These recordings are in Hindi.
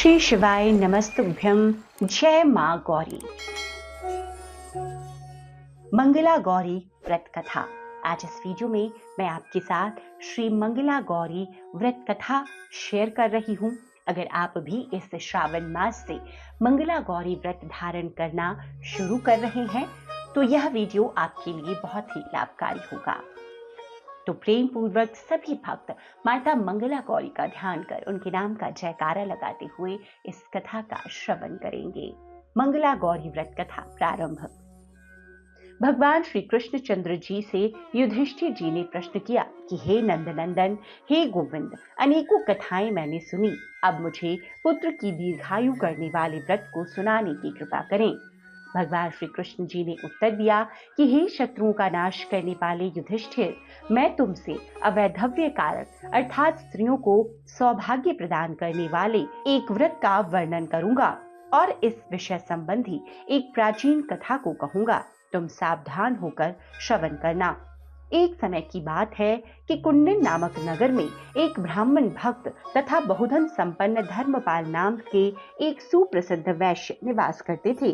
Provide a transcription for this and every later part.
श्री शिवाय नमस्तुभ्यं। जय मां गौरी। मंगला गौरी व्रत कथा। आज इस वीडियो में मैं आपके साथ श्री मंगला गौरी व्रत कथा शेयर कर रही हूं। अगर आप भी इस श्रावण मास से मंगला गौरी व्रत धारण करना शुरू कर रहे हैं तो यह वीडियो आपके लिए बहुत ही लाभकारी होगा। तो प्रेम पूर्वक सभी भक्त माता मंगला गौरी का ध्यान कर उनके नाम का जयकारा लगाते हुए इस कथा का श्रवण करेंगे। मंगला गौरी व्रत कथा प्रारंभ। भगवान श्री कृष्ण चंद्र जी से युधिष्ठिर जी ने प्रश्न किया कि हे नंदनंदन, हे गोविंद, अनेकों कथाएं मैंने सुनी, अब मुझे पुत्र की दीर्घायु करने वाले व्रत को सुनाने की कृपा करें। भगवान श्री कृष्ण जी ने उत्तर दिया कि हे शत्रुओं का नाश करने वाले युधिष्ठिर, मैं तुमसे अवैधव्य कारक अर्थात स्त्रियों को सौभाग्य प्रदान करने वाले एक व्रत का वर्णन करूंगा और इस विषय संबंधी एक प्राचीन कथा को कहूंगा। तुम सावधान होकर श्रवण करना। एक समय की बात है कि कुंडिन नामक नगर में एक ब्राह्मण भक्त तथा बहुधन संपन्न धर्मपाल नाम के एक सुप्रसिद्ध वैश्य निवास करते थे।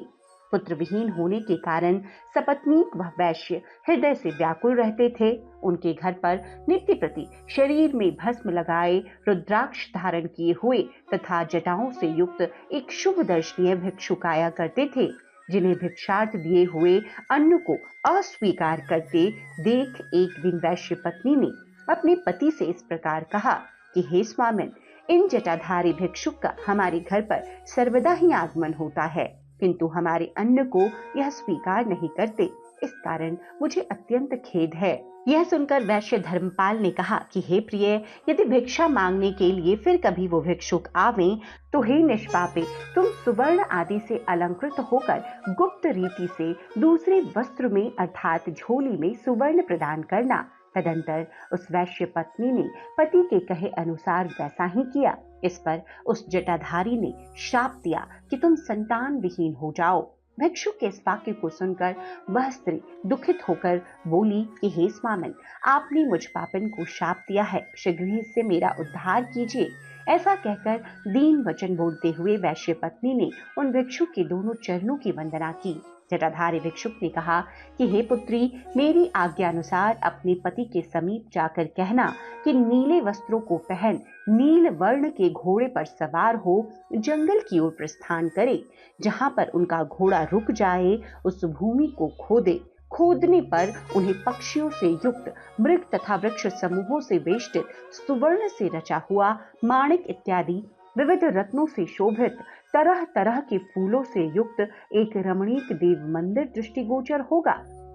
पुत्र विहीन होने के कारण सपत्नीक वह वैश्य हृदय से व्याकुल रहते थे। उनके घर पर नित्य प्रति शरीर में भस्म लगाए, रुद्राक्ष धारण किए हुए तथा जटाओं से युक्त एक शुभ दर्शनीय भिक्षुक आया करते थे, जिन्हें भिक्षार्थ दिए हुए अन्न को अस्वीकार करते देख एक दिन वैश्य पत्नी ने अपने पति से इस प्रकार कहा कि हे स्वामिन, इन जटाधारी भिक्षुक का हमारे घर पर सर्वदा ही आगमन होता है, किंतु हमारे अन्न को यह स्वीकार नहीं करते। इस कारण मुझे अत्यंत खेद है। यह सुनकर वैश्य धर्मपाल ने कहा कि हे प्रिय, यदि भिक्षा मांगने के लिए फिर कभी वो भिक्षुक आवे तो हे निष्पापे, तुम सुवर्ण आदि से अलंकृत होकर गुप्त रीति से दूसरे वस्त्र में अर्थात झोली में सुवर्ण प्रदान करना। तदंतर उस वैश्य पत्नी ने पति के कहे अनुसार वैसा ही किया। इस पर उस जटाधारी ने शाप दिया कि तुम संतान विहीन हो जाओ। भिक्षुक के इस वाक्य को सुनकर वह स्त्री दुखित होकर बोली कि हे स्वामिन, आपने मुझ पापन को शाप दिया है, शीघ्र ही इससे मेरा उद्धार कीजिए। ऐसा कहकर दीन वचन बोलते हुए वैश्य पत्नी ने उन भिक्षुक के दोनों चरणों की वंदना की। जटाधारी भिक्षुक ने कहा कि हे पुत्री, मेरी आज्ञा अनुसार अपने पति के समीप जाकर कहना कि नीले वस्त्रों को पहन नील वर्ण के घोड़े पर सवार हो जंगल की ओर प्रस्थान करे। जहां पर उनका घोड़ा रुक जाए उस भूमि को खोदे। खोदने पर उन्हें पक्षियों से युक्त मृग तथा वृक्ष समूहों से वेष्टित सुवर्ण से रचा हुआ माणिक इत्यादि विविध रत्नों से शोभित तरह तरह के फूलों से युक्त एक रमणीक देव मंदिर दृष्टिगोचर होगा,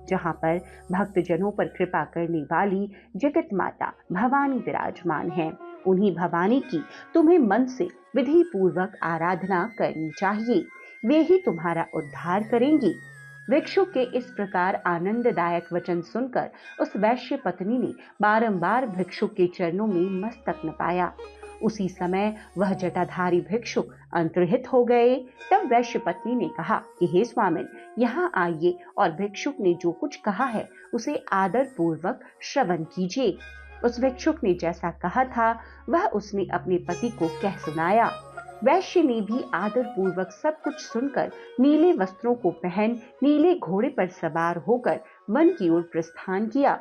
जहां पर भक्तजनों पर कृपा करने वाली जगत माता भवानी विराजमान है। उन्हीं भवानी की तुम्हें मन से विधि पूर्वक आराधना करनी चाहिए, वे ही तुम्हारा उद्धार करेंगी। भिक्षुक के इस प्रकार आनंददायक वचन सुनकर उस वैश्य पत्नी ने बारंबार भिक्षुक के चरणों में मस्तक नपाया। उसी समय वह जटाधारी भिक्षुक अंतर्हित हो गए। तब वैश्य पत्नी ने कहा कि हे स्वामिन, यहाँ आइए और भिक्षुक ने जो कुछ कहा है उसे आदर पूर्वक श्रवण कीजिए। उस भिक्षुक ने जैसा कहा था वह उसने अपने पति को कह सुनाया। वैश्य ने भी आदर पूर्वक सब कुछ सुनकर नीले वस्त्रों को पहन नीले घोड़े पर सवार होकर वन की ओर प्रस्थान किया।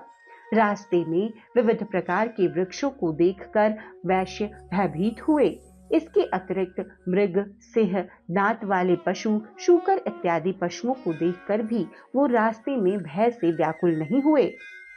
रास्ते में विविध प्रकार के वृक्षों को देखकर वैश्य भयभीत हुए। इसके अतिरिक्त मृग, सिंह, दांत वाले पशु, शूकर इत्यादि पशुओं को देखकर भी वो रास्ते में भय से व्याकुल नहीं हुए।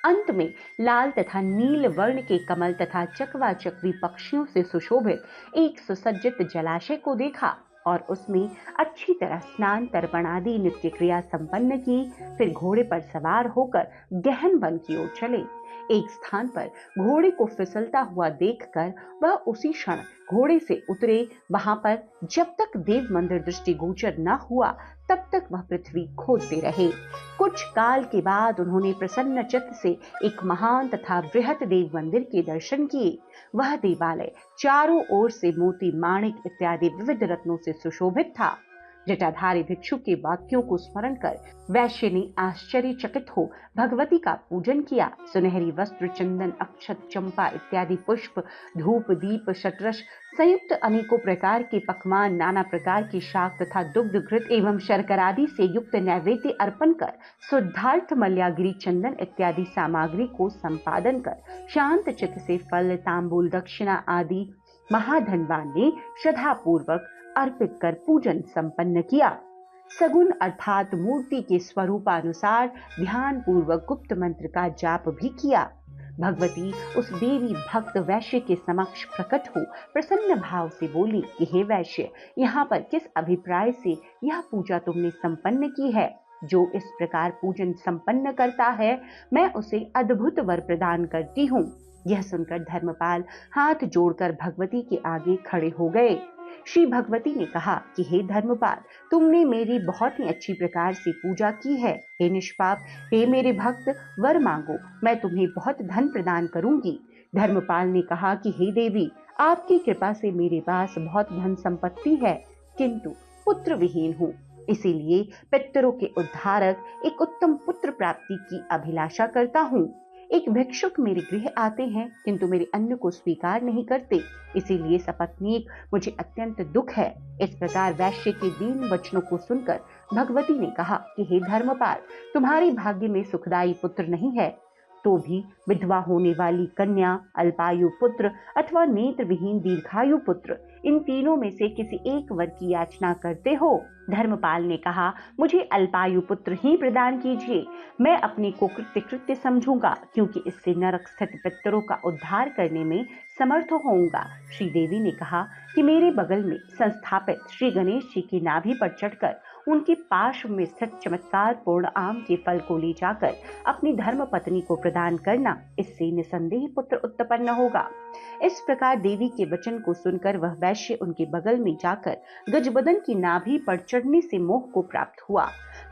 अंत में लाल तथा नील वर्ण के कमल तथा चकवा चकवी पक्षियों से सुशोभित एक सुसज्जित जलाशय को देखा और उसमें अच्छी तरह स्नान, तर्पण आदि नित्य क्रिया संपन्न की। फिर घोड़े पर सवार होकर गहन वन की ओर चले। एक स्थान पर घोड़े को फिसलता हुआ देखकर वह उसी क्षण घोड़े से उतरे। वहां पर जब तक देव मंदिर दृष्टिगोचर न हुआ तब तक वह पृथ्वी खोदते रहे। कुछ काल के बाद उन्होंने प्रसन्न चित्त से एक महान तथा बृहत देव मंदिर के दर्शन किए। वह देवालय चारों ओर से मोती, माणिक इत्यादि विविध रत्नों से सुशोभित था। जटाधारी भिक्षु के वाक्यों को स्मरण कर वैश्य ने आश्चर्यचकित हो भगवती का पूजन किया। सुनहरी वस्त्र, चंदन, अक्षत, चंपा इत्यादि पुष्प, धूप, दीप, शतरस संयुक्त अनेकों प्रकार के पकवान, नाना प्रकार की शाक तथा दुग्ध, घृत एवं शर्करादि से युक्त नैवेद्य अर्पण कर शुद्धार्थ मल्यागिरी, चंदन इत्यादि सामग्री को संपादन कर शांत चित्त से फल, तांबूल, दक्षिणा आदि महाधनवान ने श्रद्धा पूर्वक अर्पित कर पूजन संपन्न किया। सगुन अर्थात मूर्ति के स्वरूपानुसार ध्यान पूर्वक गुप्त मंत्र का जाप भी किया। भगवती उस देवी भक्त वैश्य के समक्ष प्रकट हो प्रसन्न भाव से बोली कि हे वैश्य, यहाँ पर किस अभिप्राय से यह पूजा तुमने संपन्न की है? जो इस प्रकार पूजन संपन्न करता है, मैं उसे अद्भुत वर प्रदान करती हूँ। यह सुनकर धर्मपाल हाथ जोड़कर भगवती के आगे खड़े हो गए। श्री भगवती ने कहा कि हे धर्मपाल, तुमने मेरी बहुत ही अच्छी प्रकार से पूजा की है। हे निष्पाप, हे मेरे भक्त, वर मांगो, मैं तुम्हें बहुत धन प्रदान करूंगी। धर्मपाल ने कहा कि हे देवी, आपकी कृपा से मेरे पास बहुत धन संपत्ति है, किंतु पुत्र विहीन हूँ। इसीलिए पितरों के उद्धारक एक उत्तम पुत्र प्राप्ति की अभिलाषा करता हूँ। एक भिक्षुक मेरे गृह आते हैं, किंतु मेरे अन्न को स्वीकार नहीं करते, इसीलिए सपत्नीक मुझे अत्यंत दुख है। इस प्रकार वैश्य के दीन वचनों को सुनकर भगवती ने कहा कि हे धर्मपाल, तुम्हारे भाग्य में सुखदायी पुत्र नहीं है, तो भी विधवा होने वाली कन्या, अल्पायु पुत्र अथवा नेत्र विहीन दीर्घायु पुत्र, इन तीनों में से किसी एक वर की याचना करते हो। धर्मपाल ने कहा, मुझे अल्पायु पुत्र ही प्रदान कीजिए। मैं अपने को कृत्य समझूंगा, क्योंकि इससे नरक स्थित पितरों का उद्धार करने में समर्थ होऊंगा। श्री देवी ने कहा कि मेरे बगल में संस्थापित श्री गणेश जी की नाभि पर चढ़कर उनके पार्श्व में स्थित चमत्कार पूर्ण आम के फल को ले जाकर अपनी धर्म पत्नी को प्रदान करना, इससे निसंदेह पुत्र उत्पन्न होगा। इस प्रकार देवी के वचन को सुनकर वह वैश्य उनके बगल में जाकर गजबदन की नाभि पर चढ़ने से मोह को प्राप्त हुआ।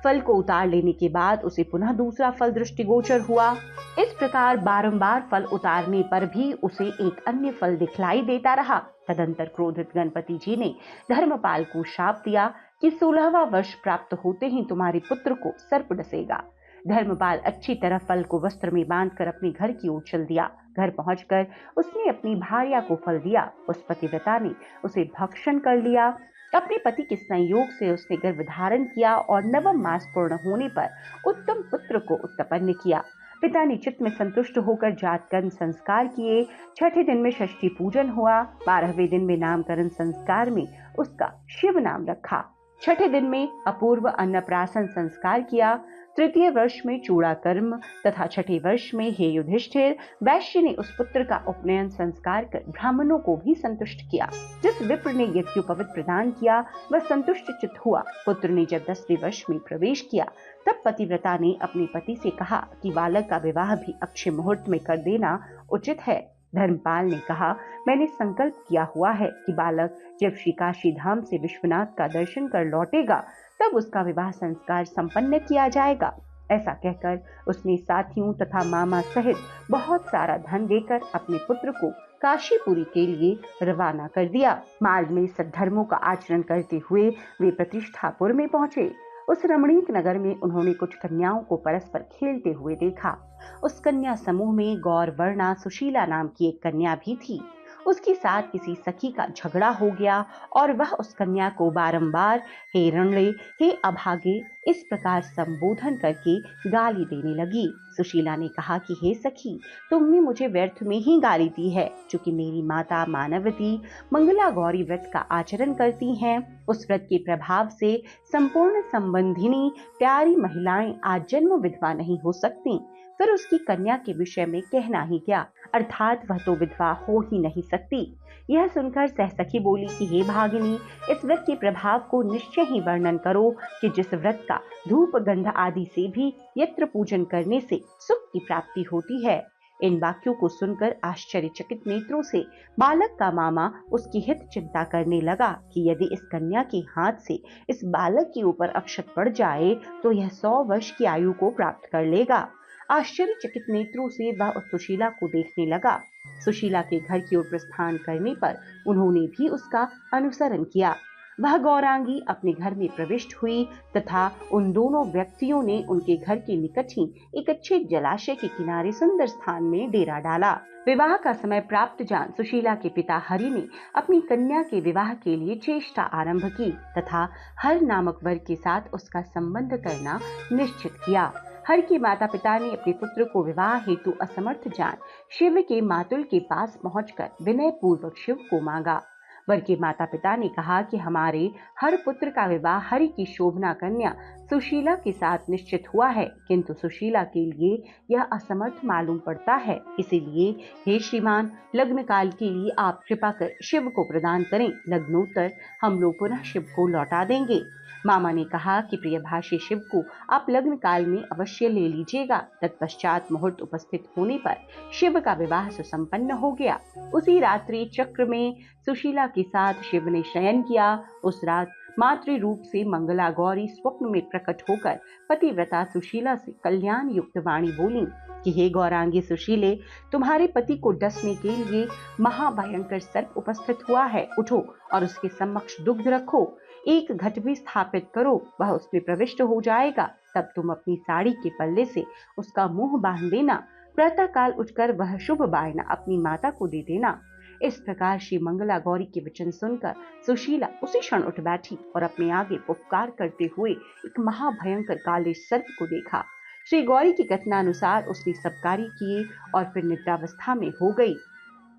फल को उतार लेने के बाद उसे पुनः दूसरा फल दृष्टिगोचर हुआ। इस प्रकार बारंबार फल उतारने पर भी उसे एक अन्य फल दिखलाई देता रहा। तदंतर क्रोधित गणपति जी ने धर्मपाल को शाप दिया कि 16वां वर्ष प्राप्त होते ही तुम्हारे पुत्र को सर्प डसेगा। धर्मपाल अच्छी तरह फल को वस्त्र में बांधकर अपने घर की ओर चल दिया। घर पहुंचकर उसने अपनी भार्या को फल दिया। उस पतिव्रता ने उसे भक्षण कर लिया। अपने पति के संयोग से उसने गर्भ धारण किया और 9वां मास पूर्ण होने पर उत्तम पुत्र को उत्पन्न किया। पिता ने चित्त में संतुष्ट होकर जात कर्म संस्कार किए। 6ठे दिन में षष्ठी पूजन हुआ। 12वें दिन में नामकरण संस्कार में उसका शिव नाम रखा। 6ठे दिन में अपूर्व अन्नप्राशन संस्कार किया। 3य वर्ष में चूड़ा कर्म तथा 6ठे वर्ष में हे युधिष्ठिर, वैश्य ने उस पुत्र का उपनयन संस्कार कर ब्राह्मणों को भी संतुष्ट किया। जिस विप्र ने यज्ञोपवीत प्रदान किया वह संतुष्ट चित्त हुआ। पुत्र ने जब 10वें वर्ष में प्रवेश किया तब पतिव्रता ने अपने पति से कहा कि बालक का विवाह भी अक्षय मुहूर्त में कर देना उचित है। धर्मपाल ने कहा, मैंने संकल्प किया हुआ है कि बालक जब श्री काशी धाम से विश्वनाथ का दर्शन कर लौटेगा तब उसका विवाह संस्कार संपन्न किया जाएगा। ऐसा कहकर उसने साथियों तथा मामा सहित बहुत सारा धन देकर अपने पुत्र को काशीपुरी के लिए रवाना कर दिया। मार्ग में सद्धर्मों का आचरण करते हुए वे प्रतिष्ठापुर में पहुंचे। उस रमणीक नगर में उन्होंने कुछ कन्याओं को परस्पर खेलते हुए देखा। उस कन्या समूह में गौर वर्णा सुशीला नाम की एक कन्या भी थी। उसके साथ किसी सखी का झगड़ा हो गया और वह उस कन्या को बारंबार हे रणले, हे अभागे इस प्रकार संबोधन करके गाली देने लगी। सुशीला ने कहा कि हे सखी, तुमने मुझे व्यर्थ में ही गाली दी है। चूंकि मेरी माता मानवती मंगला गौरी व्रत का आचरण करती हैं, उस व्रत के प्रभाव से संपूर्ण संबंधिनी प्यारी महिलाएं आजन्म विधवा नहीं हो सकती, फिर उसकी कन्या के विषय में कहना ही क्या, अर्थात वह तो विधवा हो ही नहीं सकती। यह सुनकर सहसखी बोली कि हे भागिनी, इस व्रत के प्रभाव को निश्चय ही वर्णन करो कि जिस व्रत का धूप गंध आदि से भी यत्र पूजन करने से सुख की प्राप्ति होती है। इन वाक्यों को सुनकर आश्चर्यचकित नेत्रों से बालक का मामा उसकी हित चिंता करने लगा कि यदि इस कन्या के हाथ से इस बालक के ऊपर अक्षत पड़ जाए तो यह 100 वर्ष की आयु को प्राप्त कर लेगा। आश्चर्यचकित नेत्रों से वह उस सुशीला को देखने लगा। सुशीला के घर की ओर प्रस्थान करने पर उन्होंने भी उसका अनुसरण किया। वह गौरांगी अपने घर में प्रविष्ट हुई तथा उन दोनों व्यक्तियों ने उनके घर के निकट ही एक अच्छे जलाशय के किनारे सुंदर स्थान में डेरा डाला। विवाह का समय प्राप्त जान सुशीला के पिता हरि ने अपनी कन्या के विवाह के लिए चेष्टा आरंभ की तथा हर नामक वर के साथ उसका संबंध करना निश्चित किया। हर के माता पिता ने अपने पुत्र को विवाह हेतु असमर्थ जान शिव के मातुल के पास पहुंचकर विनय पूर्वक शिव को मांगा। वर के माता पिता ने कहा कि हमारे हर पुत्र का विवाह हरि की शोभना कन्या सुशीला के साथ निश्चित हुआ है, किंतु सुशीला के लिए यह असमर्थ मालूम पड़ता है। इसीलिए हे श्रीमान, लग्न काल के लिए आप कृपा कर शिव को प्रदान करें। लग्नोत्तर हम लोग पुनः शिव को लौटा देंगे। मामा ने कहा कि प्रियभाषी शिव को आप लग्न काल में अवश्य ले लीजिएगा। तत्पश्चात मुहूर्त उपस्थित होने पर शिव का विवाह सुसंपन्न हो गया। उसी रात्रि चक्र में सुशीला के साथ शिव ने शयन किया। उस रात मातृ रूप से मंगला गौरी स्वप्न में प्रकट होकर पतिव्रता सुशीला से कल्याण युक्त वाणी बोली कि हे गौरांगी सुशीले, तुम्हारे पति को डसने के लिए महाभयंकर सर्प उपस्थित हुआ है। उठो और उसके समक्ष दुग्ध रखो, एक घट भी स्थापित करो, वह उसमें प्रविष्ट हो जाएगा। तब तुम अपनी साड़ी के पल्ले से उसका मुंह बांध देना। प्रातः काल उठकर वह शुभ बायना अपनी माता को दे देना। इस प्रकार श्री मंगला गौरी के वचन सुनकर सुशीला उसी क्षण उठ बैठी और अपने आगे पुकार करते हुए एक महाभयंकर काले सर्प को देखा। श्री गौरी की कथनानुसार उसने सब कार्य किए और फिर निद्रावस्था में हो गई।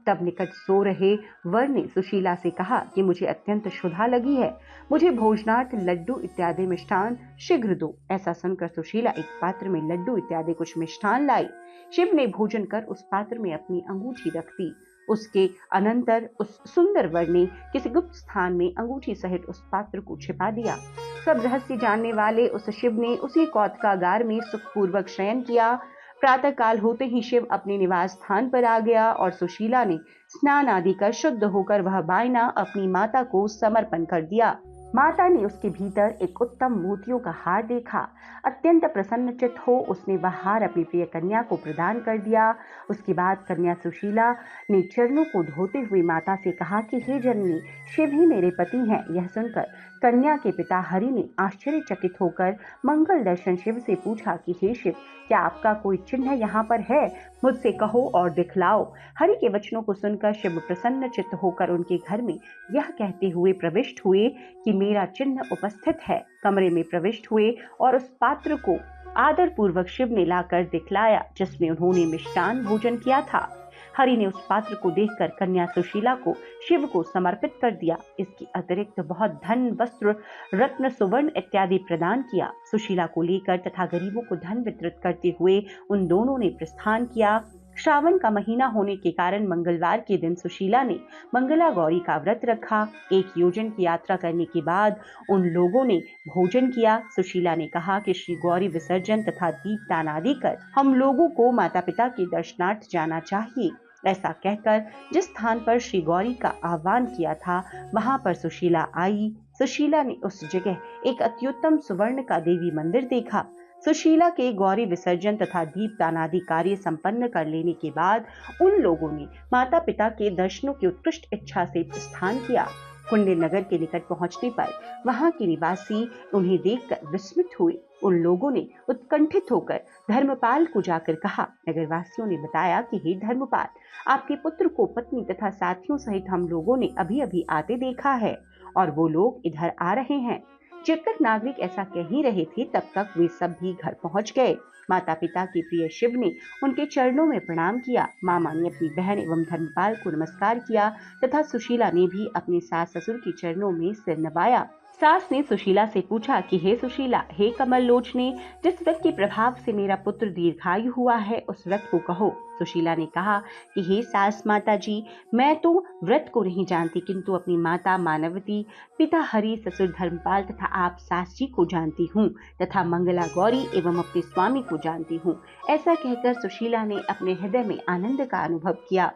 तब निकट सो रहे वर ने सुशीला से कहा कि मुझे अत्यंत क्षुधा लगी है, मुझे भोजनार्थ लड्डू इत्यादि मिष्ठान शीघ्र दो। ऐसा सुनकर सुशीला एक पात्र में लड्डू इत्यादि कुछ मिष्ठान लाई। शिव ने भोजन कर उस पात्र में अपनी अंगूठी रख दी। उसके अनंतर उस सुंदर वर ने किसी गुप्त स्थान में अंगूठी सहित उस पात्र को छिपा दिया। सब रहस्य जानने वाले उस शिव ने उसी कौतकागार में सुखपूर्वक शयन किया। प्रातः काल होते ही शिव अपने निवास स्थान पर आ गया और सुशीला ने स्नान आदि कर शुद्ध होकर वह बायना अपनी माता को समर्पण कर दिया। माता ने उसके भीतर एक उत्तम मोतियों का हार देखा। अत्यंत प्रसन्नचित हो उसने वह हार अपनी प्रिय कन्या को प्रदान कर दिया। उसके बाद कन्या सुशीला ने चरणों को धोते हुए माता से कहा कि हे जननी, शिव ही मेरे पति हैं। यह सुनकर कन्या के पिता हरि ने आश्चर्यचकित होकर मंगल दर्शन शिव से पूछा कि हे शिव, क्या आपका कोई चिन्ह यहाँ पर है? मुझसे कहो और दिखलाओ। हरि के वचनों को सुनकर शिव प्रसन्न चित्त होकर उनके घर में यह कहते हुए प्रविष्ट हुए कि मेरा चिन्ह उपस्थित है। कमरे में प्रविष्ट हुए और उस पात्र को आदर पूर्वक शिव ने लाकर दिखलाया जिसमें उन्होंने मिष्टान भोजन किया था। हरि ने उस पात्र को देखकर कन्या सुशीला को शिव को समर्पित कर दिया। इसके अतिरिक्त बहुत धन, वस्त्र, रत्न, सुवर्ण इत्यादि प्रदान किया। सुशीला को लेकर तथा गरीबों को धन वितरित करते हुए उन दोनों ने प्रस्थान किया। श्रावण का महीना होने के कारण मंगलवार के दिन सुशीला ने मंगला गौरी का व्रत रखा। एक योजन की यात्रा करने के बाद उन लोगों ने भोजन किया। सुशीला ने कहा कि श्री गौरी विसर्जन तथा दीपदान आदि कर हम लोगों को माता पिता के दर्शनार्थ जाना चाहिए। ऐसा कहकर जिस स्थान पर श्री गौरी का आह्वान किया था वहां पर सुशीला आई। सुशीला ने उस जगह एक अत्युत्तम सुवर्ण का देवी मंदिर देखा। सुशीला के गौरी विसर्जन तथा दीपदान आदि कार्य संपन्न कर लेने के बाद उन लोगों ने माता पिता के दर्शनों की उत्कृष्ट इच्छा से प्रस्थान किया। कुंडे नगर के निकट पहुंचने पर वहां के निवासी उन्हें देखकर विस्मित हुए। उन लोगों ने उत्कंठित होकर धर्मपाल को जाकर कहा। नगरवासियों ने बताया कि हे धर्मपाल, आपके पुत्र को पत्नी तथा साथियों सहित हम लोगों ने अभी अभी आते देखा है और वो लोग इधर आ रहे हैं। जब तक नागरिक ऐसा कह ही रहे थे तब तक वे सब भी घर पहुंच गए। माता पिता के प्रिय शिव ने उनके चरणों में प्रणाम किया। मामा ने अपनी बहन एवं धर्मपाल को नमस्कार किया तथा सुशीला ने भी अपने सास ससुर के चरणों में सिर नवाया। सास ने सुशीला से पूछा कि हे सुशीला, हे कमल लोचने, जिस व्रत के प्रभाव से मेरा पुत्र दीर्घायु हुआ है उस व्रत को कहो। सुशीला ने कहा कि हे सास माता जी, मैं तो व्रत को नहीं जानती किंतु अपनी माता मानवती, पिता हरि, ससुर धर्मपाल तथा आप सास जी को जानती हूँ तथा मंगला गौरी एवं अपने स्वामी को जानती हूँ। ऐसा कहकर सुशीला ने अपने हृदय में आनंद का अनुभव किया।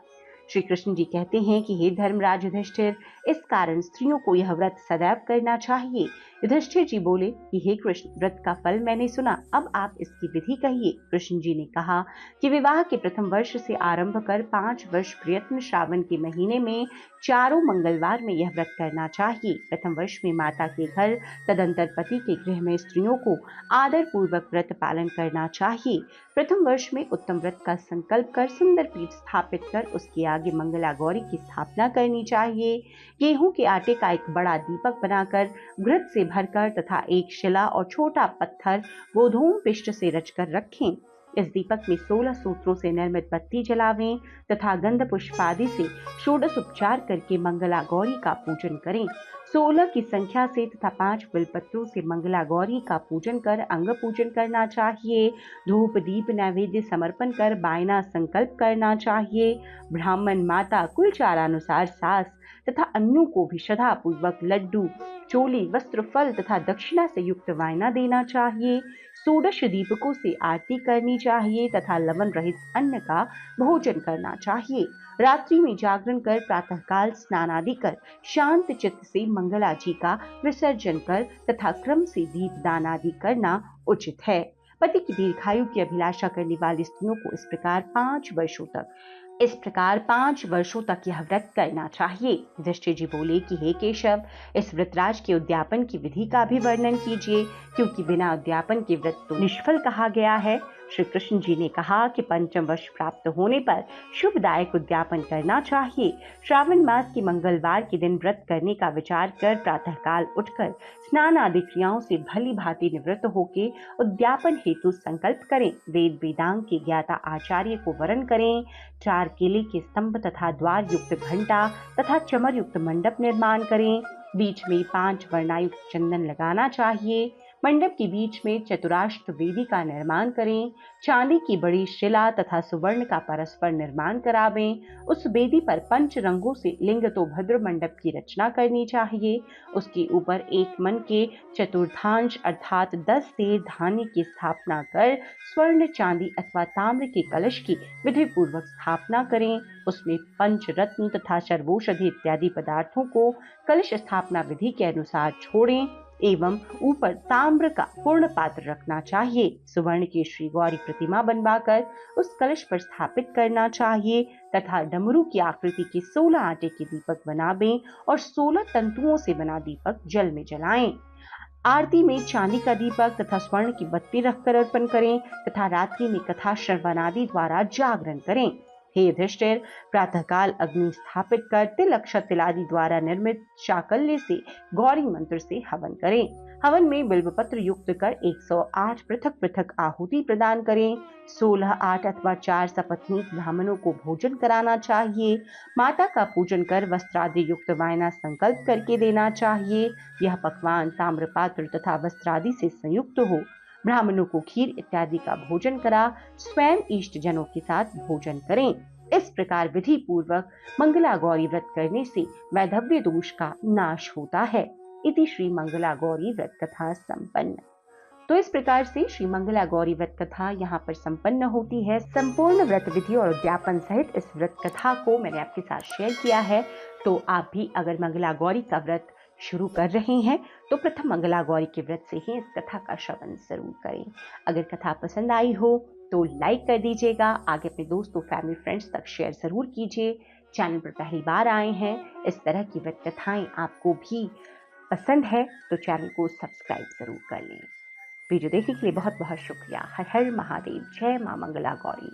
श्री कृष्ण जी कहते हैं कि हे धर्मराज युधिष्ठिर, इस कारण स्त्रियों को यह व्रत सदैव करना चाहिए। युधिष्ठिर जी बोले कि हे कृष्ण, व्रत का फल मैंने सुना, अब आप इसकी विधि कहिए। कृष्ण जी ने कहा कि विवाह के प्रथम वर्ष से आरंभ कर 5 वर्ष प्रयत्न श्रावण के महीने में चारों मंगलवार में यह व्रत करना चाहिए। प्रथम वर्ष में माता के घर, तदंतर पति के गृह में स्त्रियों को आदर पूर्वक व्रत पालन करना चाहिए। प्रथम वर्ष में उत्तम व्रत का संकल्प कर सुंदर पीठ स्थापित कर उसके आगे मंगला गौरी की स्थापना करनी चाहिए। गेहूं के आटे का एक बड़ा दीपक बनाकर घृत से भरकर तथा एक शिला और छोटा पत्थर गोधूम पिष्ट से रचकर रखें। इस दीपक में 16 सूत्रों से निर्मित बत्ती जलावें तथा गंध पुष्पादि से षोडश उपचार करके मंगला गौरी का पूजन करें। 16 की संख्या से तथा 5 बिलपत्रों से मंगला गौरी का पूजन कर अंग पूजन करना चाहिए। धूप दीप नैवेद्य समर्पण कर बायना संकल्प करना चाहिए। ब्राह्मण माता कुल चारानुसार सास तथा अन्यों को भी श्रद्धा पूर्वक लड्डू, चोली, वस्त्र, फल तथा दक्षिणा से युक्त वायना देना चाहिए। 16 दीपकों से आरती करनी चाहिए तथा लवण रहित अन्न का भोजन करना चाहिए। रात्रि में जागरण कर प्रातःकाल स्नान आदि कर शांत चित्त से मंगला जी का विसर्जन कर तथा क्रम से दीप दान आदि करना उचित है। पति की दीर्घायु की अभिलाषा करने वाली स्त्रियों को इस प्रकार 5 वर्षों तक यह व्रत करना चाहिए। युधिष्ठिर जी बोले कि हे केशव, इस व्रतराज के उद्यापन की विधि का भी वर्णन कीजिए, क्योंकि बिना उद्यापन के व्रत तो निष्फल कहा गया है। श्री कृष्ण जी ने कहा कि पंचम वर्ष प्राप्त होने पर शुभदायक उद्यापन करना चाहिए। श्रावण मास के मंगलवार के दिन व्रत करने का विचार कर प्रातःकाल उठकर स्नान आदि क्रियाओं से भली भांति निवृत्त होके उद्यापन हेतु संकल्प करें। वेद वेदांग के ज्ञाता आचार्य को वरण करें। 4 केले के स्तंभ तथा द्वार युक्त घंटा तथा चमर युक्त मंडप निर्माण करें। बीच में 5 वर्णायुक्त चंदन लगाना चाहिए। मंडप के बीच में चतुराष्ट वेदी का निर्माण करें। चांदी की बड़ी शिला तथा सुवर्ण का परस्पर निर्माण करावें। उस वेदी पर 5 रंगों से लिंग तो भद्र मंडप की रचना करनी चाहिए। उसके ऊपर एक मन के चतुर्थांश अर्थात 10 सेर धान्य की स्थापना कर स्वर्ण, चांदी अथवा ताम्र के कलश की विधि पूर्वक स्थापना करें। उसमें पंचरत्न तथा सर्वौषधि इत्यादि पदार्थों को कलश स्थापना विधि के अनुसार छोड़ें एवं ऊपर ताम्र का पूर्ण पात्र रखना चाहिए। सुवर्ण की श्री गौरी प्रतिमा बनवाकर उस कलश पर स्थापित करना चाहिए तथा डमरू की आकृति के 16 आटे के दीपक बनावें और 16 तंतुओं से बना दीपक जल में जलाएं। आरती में चांदी का दीपक तथा स्वर्ण की बत्ती रखकर अर्पण करें तथा रात्रि में कथा श्रवणादि द्वारा जागरण करें। हे युधिष्ठिर, प्रातःकाल अग्नि स्थापित कर तिल अक्षत तिलादि द्वारा निर्मित शाकल्य से गौरी मंत्र से हवन करें। हवन में बिल्वपत्र युक्त कर 108 पृथक पृथक आहुति प्रदान करें। 16, 8 अथवा 4 सपत्नीक ब्राह्मणों को भोजन कराना चाहिए। माता का पूजन कर वस्त्रादि युक्त वायना संकल्प करके देना चाहिए। यह पकवान ताम्रपात्र तथा वस्त्रादि से संयुक्त हो। ब्राह्मणों को खीर इत्यादि का भोजन करा स्वयं इष्ट जनों के साथ भोजन करें। इस प्रकार विधि पूर्वक मंगला गौरी व्रत करने से वैधव्य दोष का नाश होता है। इति श्री मंगला गौरी व्रत कथा संपन्न। तो इस प्रकार से श्री मंगला गौरी व्रत कथा यहाँ पर संपन्न होती है। संपूर्ण व्रत विधि और उद्यापन सहित इस व्रत कथा को मैंने आपके साथ शेयर किया है। तो आप भी अगर मंगला गौरी का व्रत शुरू कर रहे हैं तो प्रथम मंगला गौरी के व्रत से ही इस कथा का श्रवण जरूर करें। अगर कथा पसंद आई हो तो लाइक कर दीजिएगा, आगे अपने दोस्तों, फैमिली, फ्रेंड्स तक शेयर जरूर कीजिए। चैनल पर पहली बार आए हैं, इस तरह की व्रत कथाएं आपको भी पसंद है तो चैनल को सब्सक्राइब जरूर कर लें। वीडियो देखने के लिए बहुत बहुत शुक्रिया। हर हर महादेव। जय मां मंगला गौरी।